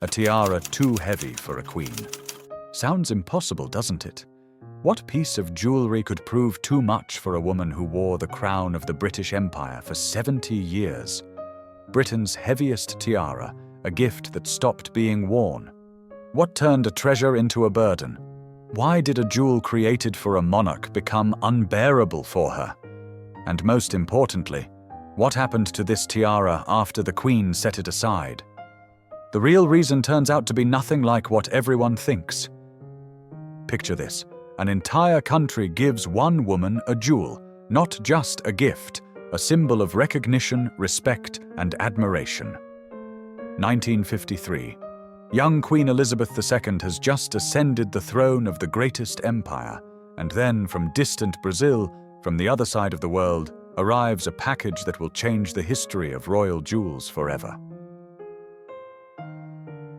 A tiara too heavy for a queen. Sounds impossible, doesn't it? What piece of jewelry could prove too much for a woman who wore the crown of the British Empire for 70 years? Britain's heaviest tiara, a gift that stopped being worn. What turned a treasure into a burden? Why did a jewel created for a monarch become unbearable for her? And most importantly, what happened to this tiara after the Queen set it aside? The real reason turns out to be nothing like what everyone thinks. Picture this: an entire country gives one woman a jewel, not just a gift, a symbol of recognition, respect, and admiration. 1953. Young Queen Elizabeth II has just ascended the throne of the greatest empire, and then from distant Brazil, from the other side of the world, arrives a package that will change the history of royal jewels forever.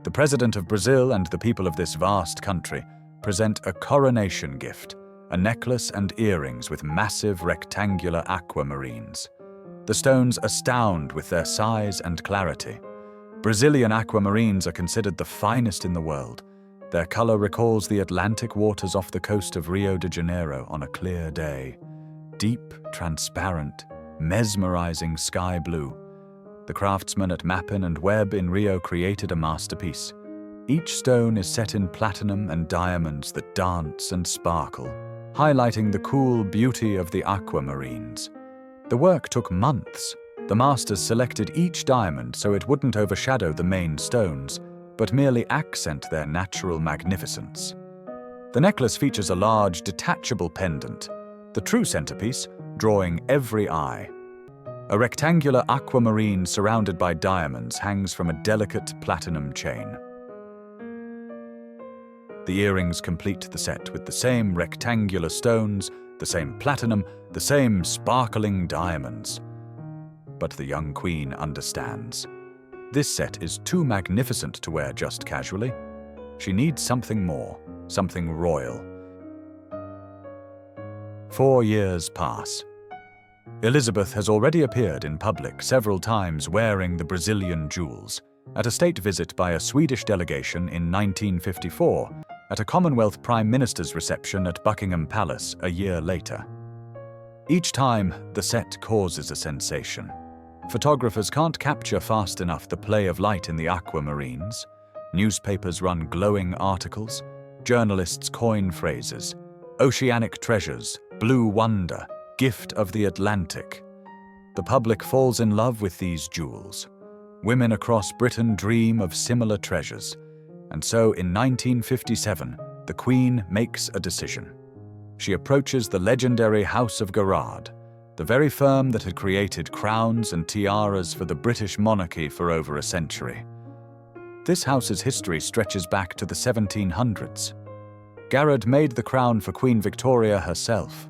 The President of Brazil and the people of this vast country present a coronation gift, a necklace and earrings with massive rectangular aquamarines. The stones astound with their size and clarity. Brazilian aquamarines are considered the finest in the world. Their color recalls the Atlantic waters off the coast of Rio de Janeiro on a clear day. Deep, transparent, mesmerizing sky blue. The craftsmen at Mappin and Webb in Rio created a masterpiece. Each stone is set in platinum and diamonds that dance and sparkle, highlighting the cool beauty of the aquamarines. The work took months. The masters selected each diamond so it wouldn't overshadow the main stones, but merely accent their natural magnificence. The necklace features a large, detachable pendant, the true centerpiece, drawing every eye. A rectangular aquamarine surrounded by diamonds hangs from a delicate platinum chain. The earrings complete the set with the same rectangular stones, the same platinum, the same sparkling diamonds. But the young queen understands. This set is too magnificent to wear just casually. She needs something more, something royal. 4 years pass. Elizabeth has already appeared in public several times wearing the Brazilian jewels, at a state visit by a Swedish delegation in 1954, at a Commonwealth Prime Minister's reception at Buckingham Palace a year later. Each time, the set causes a sensation. Photographers can't capture fast enough the play of light in the aquamarines. Newspapers run glowing articles. Journalists coin phrases. Oceanic treasures, blue wonder, gift of the Atlantic. The public falls in love with these jewels. Women across Britain dream of similar treasures. And so in 1957, the Queen makes a decision. She approaches the legendary House of Garrard, the very firm that had created crowns and tiaras for the British monarchy for over a century. This house's history stretches back to the 1700s. Garrard made the crown for Queen Victoria herself.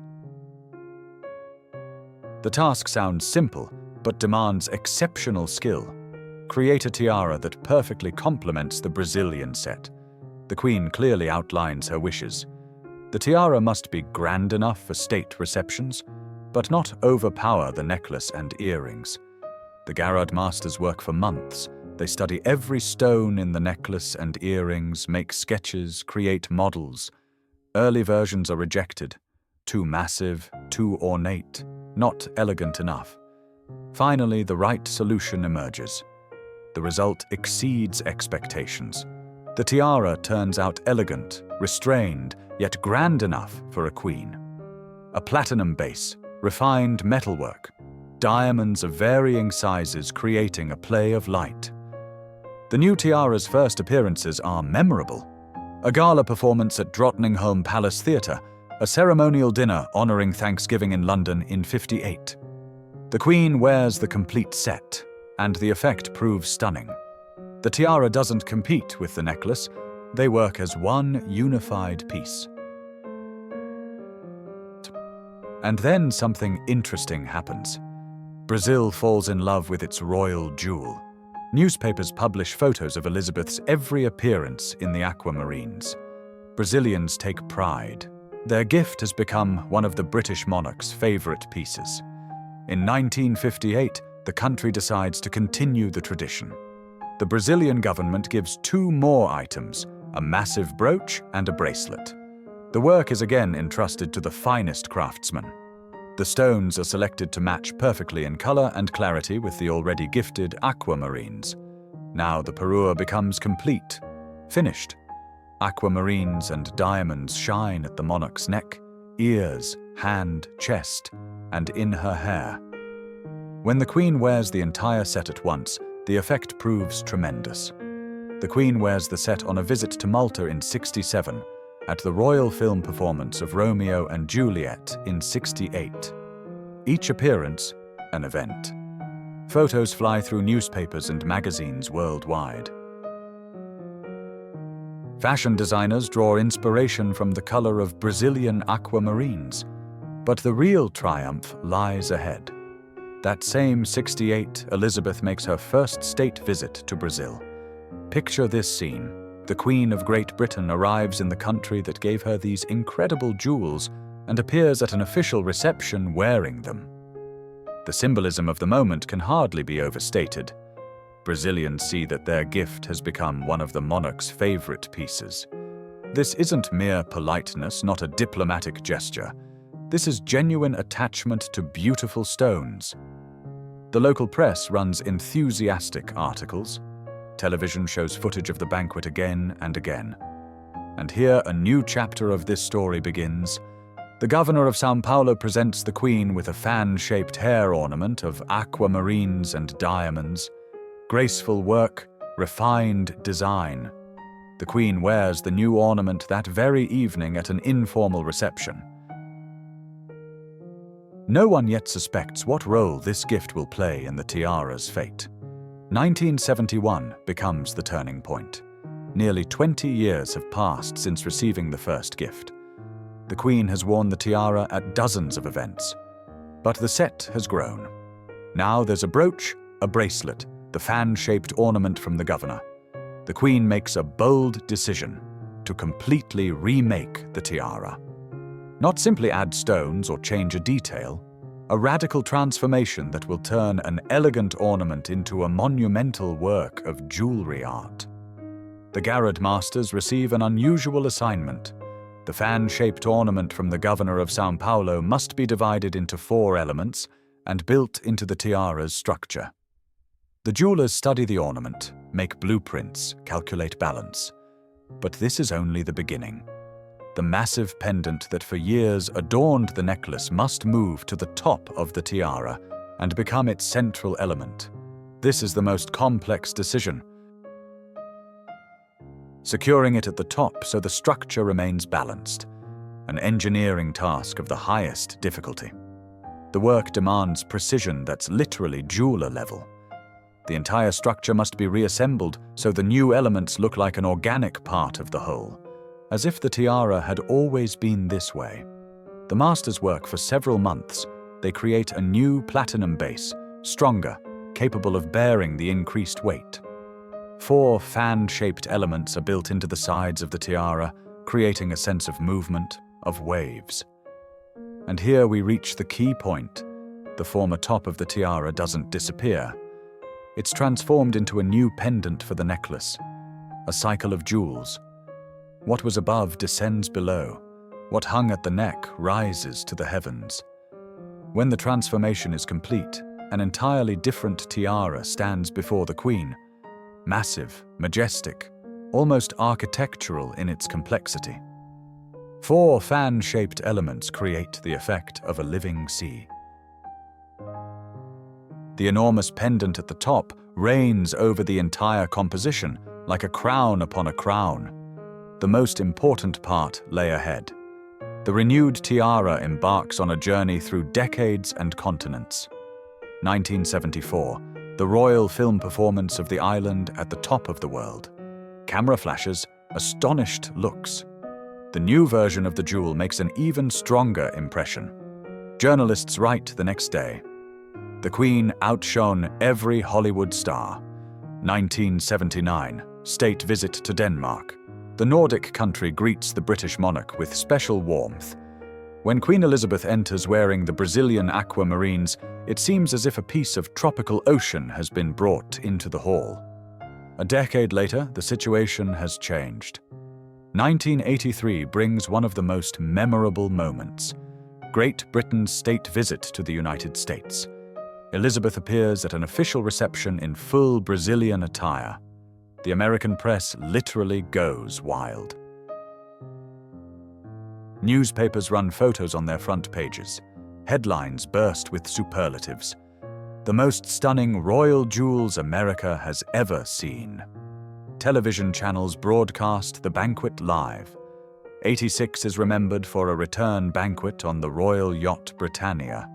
The task sounds simple, but demands exceptional skill. Create a tiara that perfectly complements the Brazilian set. The Queen clearly outlines her wishes. The tiara must be grand enough for state receptions, but not overpower the necklace and earrings. The Garrard masters work for months. They study every stone in the necklace and earrings, make sketches, create models. Early versions are rejected. Too massive, too ornate, not elegant enough. Finally, the right solution emerges. The result exceeds expectations. The tiara turns out elegant, restrained, yet grand enough for a queen. A platinum base, refined metalwork, diamonds of varying sizes creating a play of light. The new tiara's first appearances are memorable. A gala performance at Drottningholm Palace Theatre, a ceremonial dinner honouring Thanksgiving in London in '58. The Queen wears the complete set, and the effect proves stunning. The tiara doesn't compete with the necklace, they work as one unified piece. And then something interesting happens. Brazil falls in love with its royal jewel. Newspapers publish photos of Elizabeth's every appearance in the aquamarines. Brazilians take pride. Their gift has become one of the British monarch's favourite pieces. In 1958, the country decides to continue the tradition. The Brazilian government gives two more items, a massive brooch and a bracelet. The work is again entrusted to the finest craftsmen. The stones are selected to match perfectly in color and clarity with the already gifted aquamarines. Now the parure becomes complete, finished. Aquamarines and diamonds shine at the monarch's neck, ears, hand, chest, and in her hair. When the Queen wears the entire set at once, the effect proves tremendous. The Queen wears the set on a visit to Malta in '67, at the royal film performance of Romeo and Juliet in '68. Each appearance, an event. Photos fly through newspapers and magazines worldwide. Fashion designers draw inspiration from the color of Brazilian aquamarines, but the real triumph lies ahead. That same '68, Elizabeth makes her first state visit to Brazil. Picture this scene. The Queen of Great Britain arrives in the country that gave her these incredible jewels and appears at an official reception wearing them. The symbolism of the moment can hardly be overstated. Brazilians see that their gift has become one of the monarch's favorite pieces. This isn't mere politeness, not a diplomatic gesture. This is genuine attachment to beautiful stones. The local press runs enthusiastic articles. Television shows footage of the banquet again and again. And here a new chapter of this story begins. The governor of São Paulo presents the Queen with a fan-shaped hair ornament of aquamarines and diamonds. Graceful work, refined design. The Queen wears the new ornament that very evening at an informal reception. No one yet suspects what role this gift will play in the tiara's fate. 1971 becomes the turning point. Nearly 20 years have passed since receiving the first gift. The Queen has worn the tiara at dozens of events. But the set has grown. Now there's a brooch, a bracelet, the fan-shaped ornament from the governor. The Queen makes a bold decision to completely remake the tiara. Not simply add stones or change a detail, a radical transformation that will turn an elegant ornament into a monumental work of jewelry art. The Garrod masters receive an unusual assignment. The fan-shaped ornament from the governor of São Paulo must be divided into 4 elements and built into the tiara's structure. The jewelers study the ornament, make blueprints, calculate balance. But this is only the beginning. The massive pendant that for years adorned the necklace must move to the top of the tiara and become its central element. This is the most complex decision. Securing it at the top so the structure remains balanced, an engineering task of the highest difficulty. The work demands precision that's literally jeweler level. The entire structure must be reassembled so the new elements look like an organic part of the whole, as if the tiara had always been this way. The masters work for several months. They create a new platinum base, stronger, capable of bearing the increased weight. 4 fan-shaped elements are built into the sides of the tiara, creating a sense of movement, of waves. And here we reach the key point. The former top of the tiara doesn't disappear. It's transformed into a new pendant for the necklace, a cycle of jewels. What was above descends below. What hung at the neck rises to the heavens. When the transformation is complete, an entirely different tiara stands before the Queen. Massive, majestic, almost architectural in its complexity. 4 fan-shaped elements create the effect of a living sea. The enormous pendant at the top reigns over the entire composition, like a crown upon a crown. The most important part lay ahead. The renewed tiara embarks on a journey through decades and continents. 1974, the royal film performance of the island at the top of the world. Camera flashes, astonished looks. The new version of the jewel makes an even stronger impression. Journalists write the next day. The Queen outshone every Hollywood star. 1979, state visit to Denmark. The Nordic country greets the British monarch with special warmth. When Queen Elizabeth enters wearing the Brazilian aquamarines, it seems as if a piece of tropical ocean has been brought into the hall. A decade later, the situation has changed. 1983 brings one of the most memorable moments: Great Britain's state visit to the United States. Elizabeth appears at an official reception in full Brazilian attire. The American press literally goes wild. Newspapers run photos on their front pages. Headlines burst with superlatives. The most stunning royal jewels America has ever seen. Television channels broadcast the banquet live. 86 is remembered for a return banquet on the royal yacht Britannia.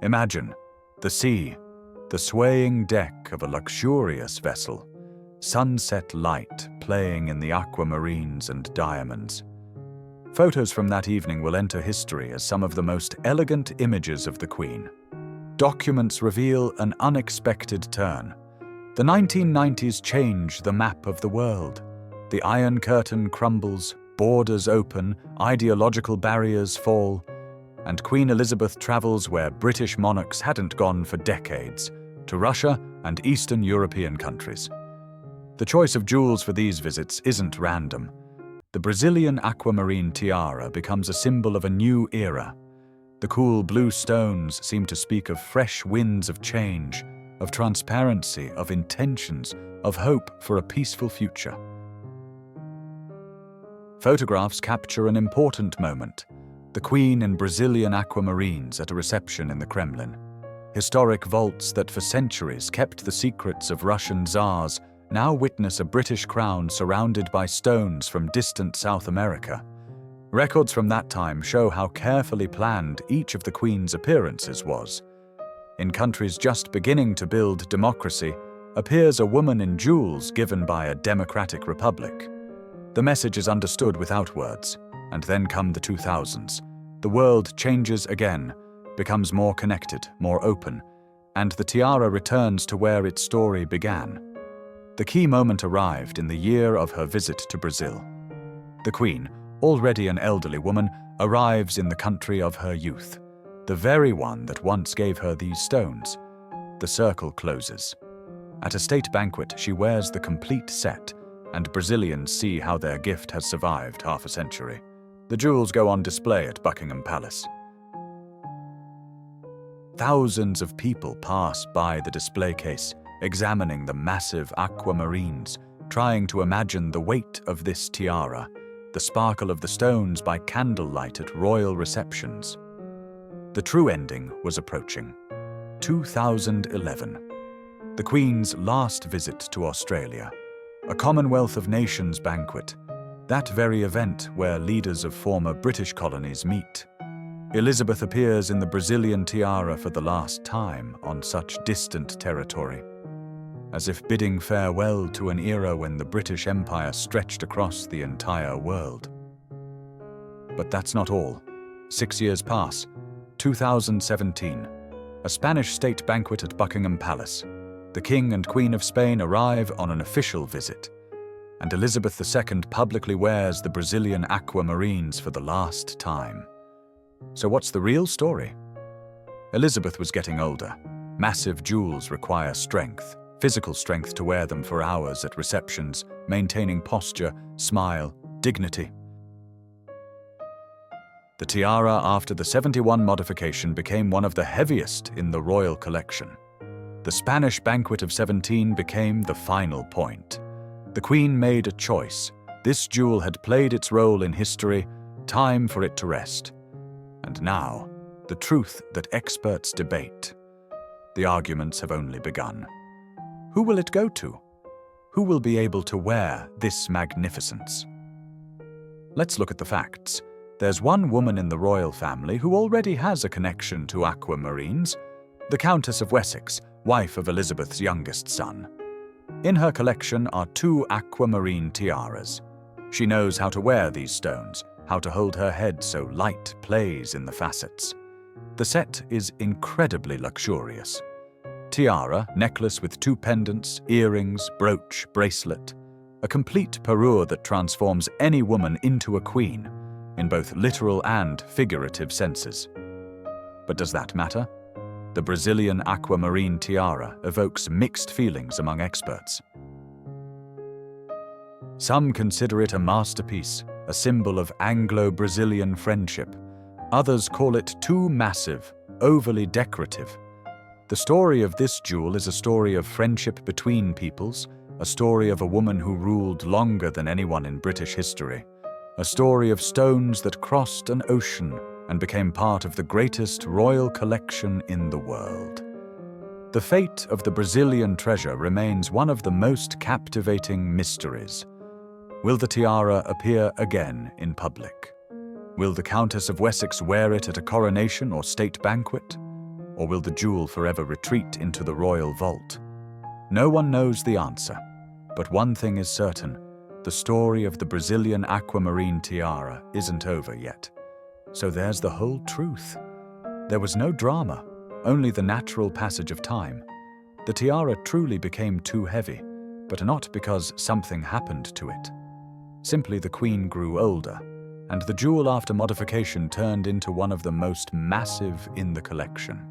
Imagine the sea, the swaying deck of a luxurious vessel, sunset light playing in the aquamarines and diamonds. Photos from that evening will enter history as some of the most elegant images of the Queen. Documents reveal an unexpected turn. The 1990s change the map of the world. The Iron Curtain crumbles, borders open, ideological barriers fall, and Queen Elizabeth travels where British monarchs hadn't gone for decades, to Russia and Eastern European countries. The choice of jewels for these visits isn't random. The Brazilian aquamarine tiara becomes a symbol of a new era. The cool blue stones seem to speak of fresh winds of change, of transparency, of intentions, of hope for a peaceful future. Photographs capture an important moment: the Queen in Brazilian aquamarines at a reception in the Kremlin. Historic vaults that for centuries kept the secrets of Russian tsars now witness a British crown surrounded by stones from distant South America. Records from that time show how carefully planned each of the Queen's appearances was. In countries just beginning to build democracy, appears a woman in jewels given by a democratic republic. The message is understood without words, and then come the 2000s. The world changes again, becomes more connected, more open, and the tiara returns to where its story began. The key moment arrived in the year of her visit to Brazil. The Queen, already an elderly woman, arrives in the country of her youth, the very one that once gave her these stones. The circle closes. At a state banquet, she wears the complete set, and Brazilians see how their gift has survived half a century. The jewels go on display at Buckingham Palace. Thousands of people pass by the display case, examining the massive aquamarines, trying to imagine the weight of this tiara, the sparkle of the stones by candlelight at royal receptions. The true ending was approaching. 2011. The Queen's last visit to Australia. A Commonwealth of Nations banquet. That very event where leaders of former British colonies meet. Elizabeth appears in the Brazilian tiara for the last time on such distant territory, as if bidding farewell to an era when the British Empire stretched across the entire world. But that's not all. 6 years pass. 2017. A Spanish state banquet at Buckingham Palace. The King and Queen of Spain arrive on an official visit, and Elizabeth II publicly wears the Brazilian aquamarines for the last time. So what's the real story? Elizabeth was getting older. Massive jewels require strength, physical strength to wear them for hours at receptions, maintaining posture, smile, dignity. The tiara after the 71 modification became one of the heaviest in the royal collection. The Spanish banquet of 17 became the final point. The Queen made a choice. This jewel had played its role in history, time for it to rest. And now, the truth that experts debate. The arguments have only begun. Who will it go to? Who will be able to wear this magnificence? Let's look at the facts. There's one woman in the royal family who already has a connection to aquamarines, the Countess of Wessex, wife of Elizabeth's youngest son. In her collection are 2 aquamarine tiaras. She knows how to wear these stones, how to hold her head so light plays in the facets. The set is incredibly luxurious. Tiara, necklace with 2 pendants, earrings, brooch, bracelet. A complete parure that transforms any woman into a queen, in both literal and figurative senses. But does that matter? The Brazilian aquamarine tiara evokes mixed feelings among experts. Some consider it a masterpiece, a symbol of Anglo-Brazilian friendship. Others call it too massive, overly decorative. The story of this jewel is a story of friendship between peoples, a story of a woman who ruled longer than anyone in British history, a story of stones that crossed an ocean and became part of the greatest royal collection in the world. The fate of the Brazilian treasure remains one of the most captivating mysteries. Will the tiara appear again in public? Will the Countess of Wessex wear it at a coronation or state banquet? Or will the jewel forever retreat into the royal vault? No one knows the answer, but one thing is certain: the story of the Brazilian aquamarine tiara isn't over yet. So there's the whole truth. There was no drama, only the natural passage of time. The tiara truly became too heavy, but not because something happened to it. Simply the Queen grew older, and the jewel after modification turned into one of the most massive in the collection.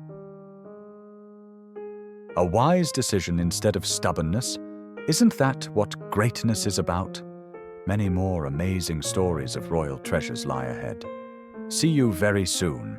A wise decision instead of stubbornness? Isn't that what greatness is about? Many more amazing stories of royal treasures lie ahead. See you very soon.